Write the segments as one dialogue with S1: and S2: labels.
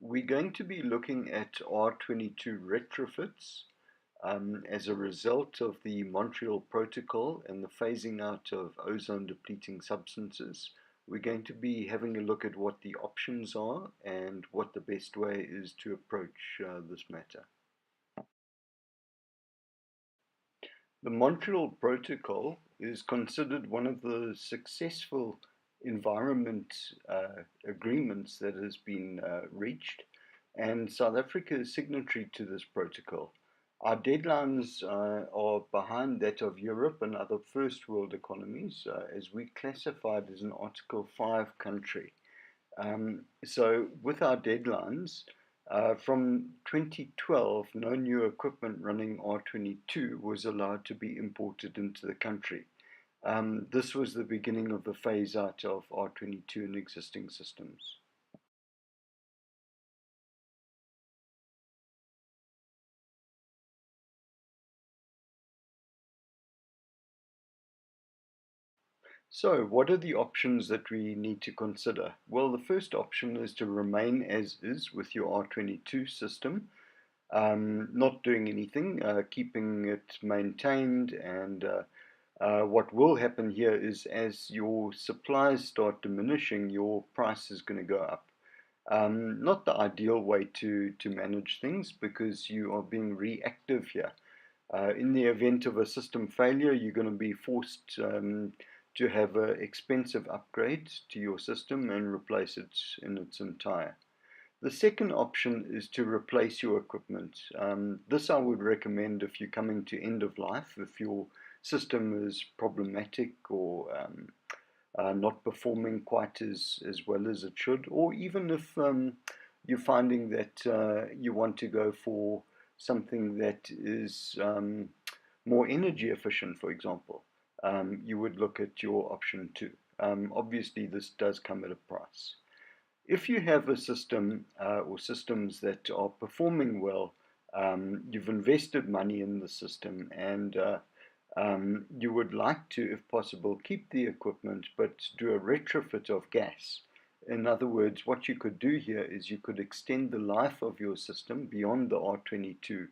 S1: We're going to be looking at R22 retrofits as a result of the Montreal Protocol and the phasing out of ozone depleting substances. We're going to be having a look at what the options are and what the best way is to approach this matter. The Montreal Protocol is considered one of the successful environment agreements that has been reached, and South Africa is signatory to this protocol. Our deadlines are behind that of Europe and other first world economies, as we classified as an Article 5 country. So with our deadlines, from 2012, no new equipment running R22 was allowed to be imported into the country. This was the beginning of the phase out of R22 in existing systems. So, what are the options that we need to consider? Well, the first option is to remain as is with your R22 system, not doing anything, keeping it maintained. And what will happen here is as your supplies start diminishing, your price is going to go up. Not the ideal way to manage things because you are being reactive here. In the event of a system failure, you're going to be forced to have an expensive upgrade to your system and replace it in its entire. The second option is to replace your equipment. This I would recommend if you're coming to end of life, if your system is problematic or not performing quite as well as it should, or even if you're finding that you want to go for something that is more energy efficient, for example, you would look at your option 2. Obviously, this does come at a price. If you have a system or systems that are performing well, you've invested money in the system and you would like to, if possible, keep the equipment but do a retrofit of gas. In other words, what you could do here is you could extend the life of your system beyond the R22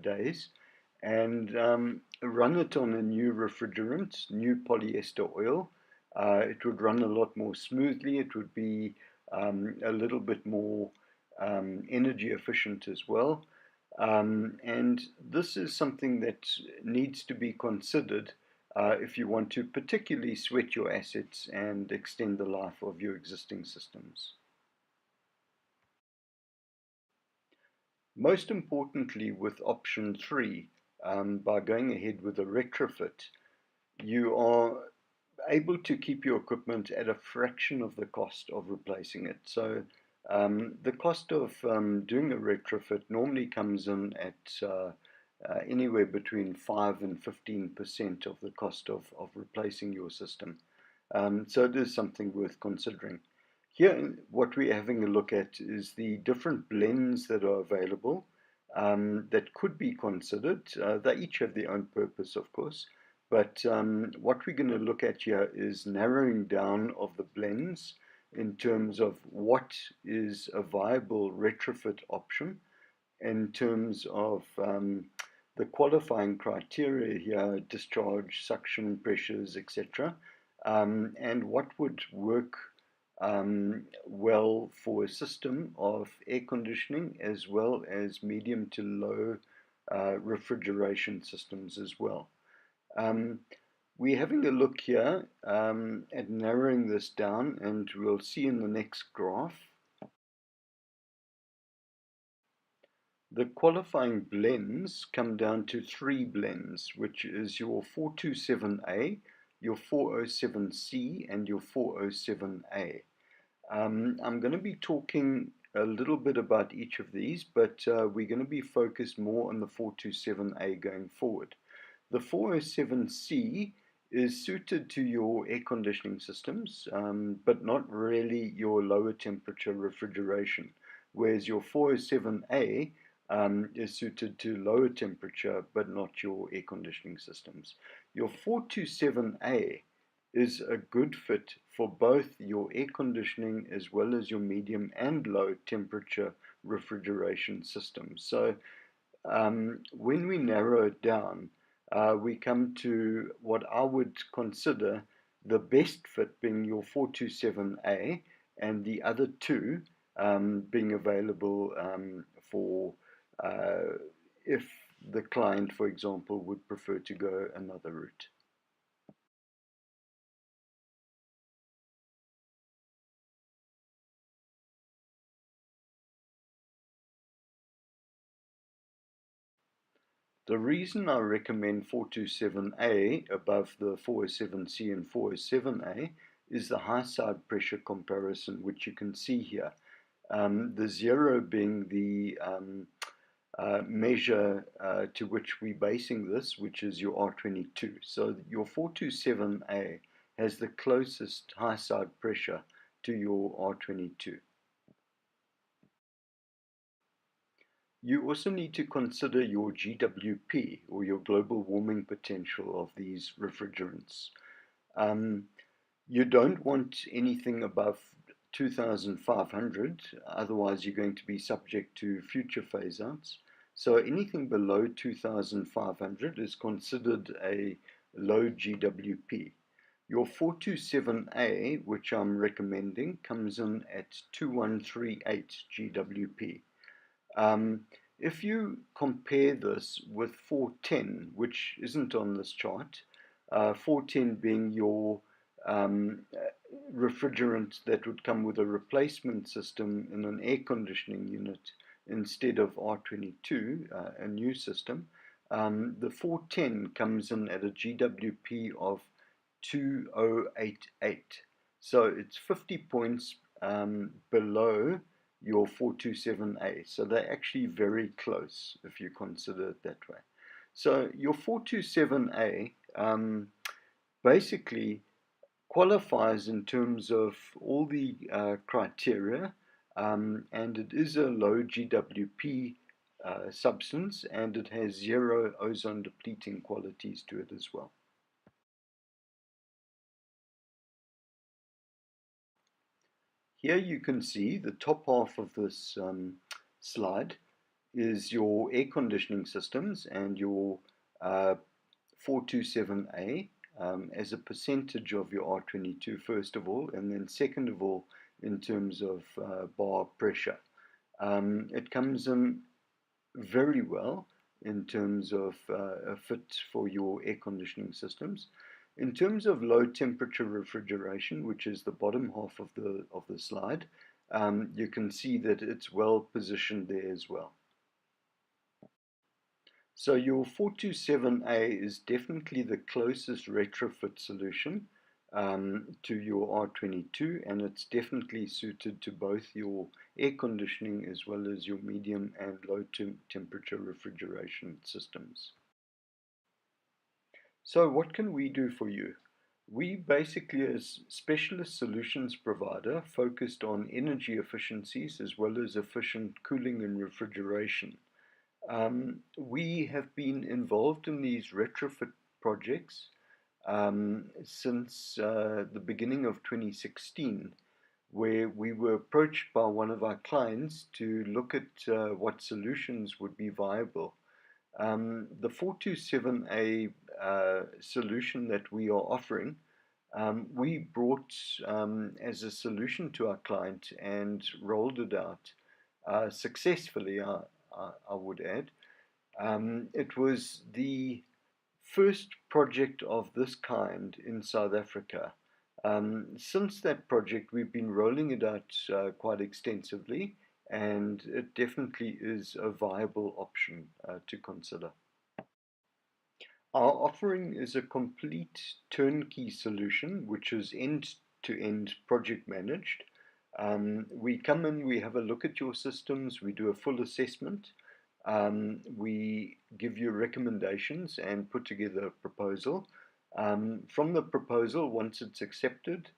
S1: days and run it on a new refrigerant, new polyester oil. It would run a lot more smoothly. It would be a little bit more energy efficient as well. And this is something that needs to be considered if you want to particularly sweat your assets and extend the life of your existing systems. Most importantly, with option 3, by going ahead with a retrofit, you are able to keep your equipment at a fraction of the cost of replacing it. So the cost of doing a retrofit normally comes in at anywhere between 5 and 15% of the cost of replacing your system. So it is something worth considering. Here, what we're having a look at is the different blends that are available that could be considered. They each have their own purpose, of course. But what we're going to look at here is narrowing down of the blends in terms of what is a viable retrofit option in terms of the qualifying criteria here, discharge, suction pressures, etc. And what would work well for a system of air conditioning as well as medium to low refrigeration systems as well. We're having a look here at narrowing this down, and we'll see in the next graph. The qualifying blends come down to 3 blends, which is your 427A, your 407C, and your 407A. I'm going to be talking a little bit about each of these, but we're going to be focused more on the 427A going forward. The 407C is suited to your air conditioning systems, but not really your lower temperature refrigeration, whereas your 407A is suited to lower temperature, but not your air conditioning systems. Your 427A is a good fit for both your air conditioning as well as your medium and low temperature refrigeration systems. So when we narrow it down, we come to what I would consider the best fit being your 427A, and the other two being available for if the client, for example, would prefer to go another route. The reason I recommend 427A above the 407C and 407A is the high side pressure comparison, which you can see here. The zero being the measure to which we're basing this, which is your R22. So your 427A has the closest high side pressure to your R22. You also need to consider your GWP, or your global warming potential, of these refrigerants. Um, you don't want anything above 2,500, otherwise you're going to be subject to future phase outs. So anything below 2,500 is considered a low GWP. Your 427A, which I'm recommending, comes in at 2138 GWP. Um, if you compare this with 410, which isn't on this chart, 410 being your refrigerant that would come with a replacement system in an air conditioning unit instead of R22, a new system, the 410 comes in at a GWP of 2088. So it's 50 points below your 427A. So they're actually very close if you consider it that way. So your 427A basically qualifies in terms of all the criteria, and it is a low GWP substance, and it has zero ozone depleting qualities to it as well. Here you can see the top half of this slide is your air conditioning systems and your 427A as a percentage of your R22, first of all, and then second of all, in terms of bar pressure. It comes in very well in terms of a fit for your air conditioning systems. In terms of low temperature refrigeration, which is the bottom half of the slide, you can see that it's well positioned there as well. So your 427A is definitely the closest retrofit solution to your R22, and it's definitely suited to both your air conditioning as well as your medium and low temperature refrigeration systems. So what can we do for you? We basically, as specialist solutions provider, focused on energy efficiencies as well as efficient cooling and refrigeration. We have been involved in these retrofit projects since the beginning of 2016, where we were approached by one of our clients to look at what solutions would be viable. The 427A solution that we are offering, we brought as a solution to our client and rolled it out successfully, I would add. It was the first project of this kind in South Africa. Since that project, we've been rolling it out quite extensively, and it definitely is a viable option to consider. Our offering is a complete turnkey solution, which is end-to-end project managed. We come in, we have a look at your systems, we do a full assessment, we give you recommendations and put together a proposal. From the proposal, once it's accepted,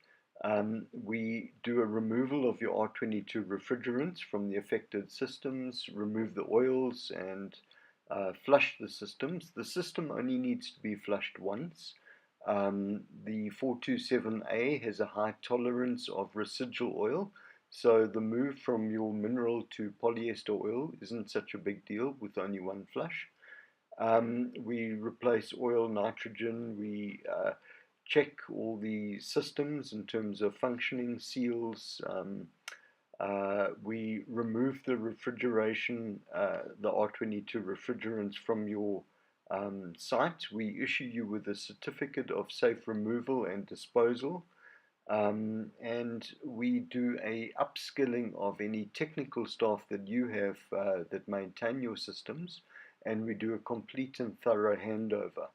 S1: we do a removal of your R22 refrigerants from the affected systems, remove the oils, and flush the systems. The system only needs to be flushed once. The 427A has a high tolerance of residual oil, so the move from your mineral to polyester oil isn't such a big deal with only one flush. We replace oil, nitrogen, we check all the systems in terms of functioning, seals. We remove the refrigeration, the R22 refrigerants from your site. We issue you with a certificate of safe removal and disposal. And we do a upskilling of any technical staff that you have that maintain your systems, and we do a complete and thorough handover.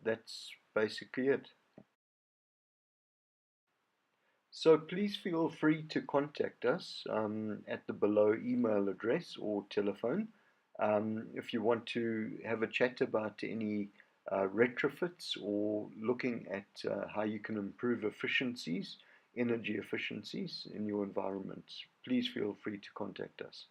S1: That's basically it. So please feel free to contact us at the below email address or telephone. If you want to have a chat about any retrofits or looking at how you can improve efficiencies, energy efficiencies in your environment, please feel free to contact us.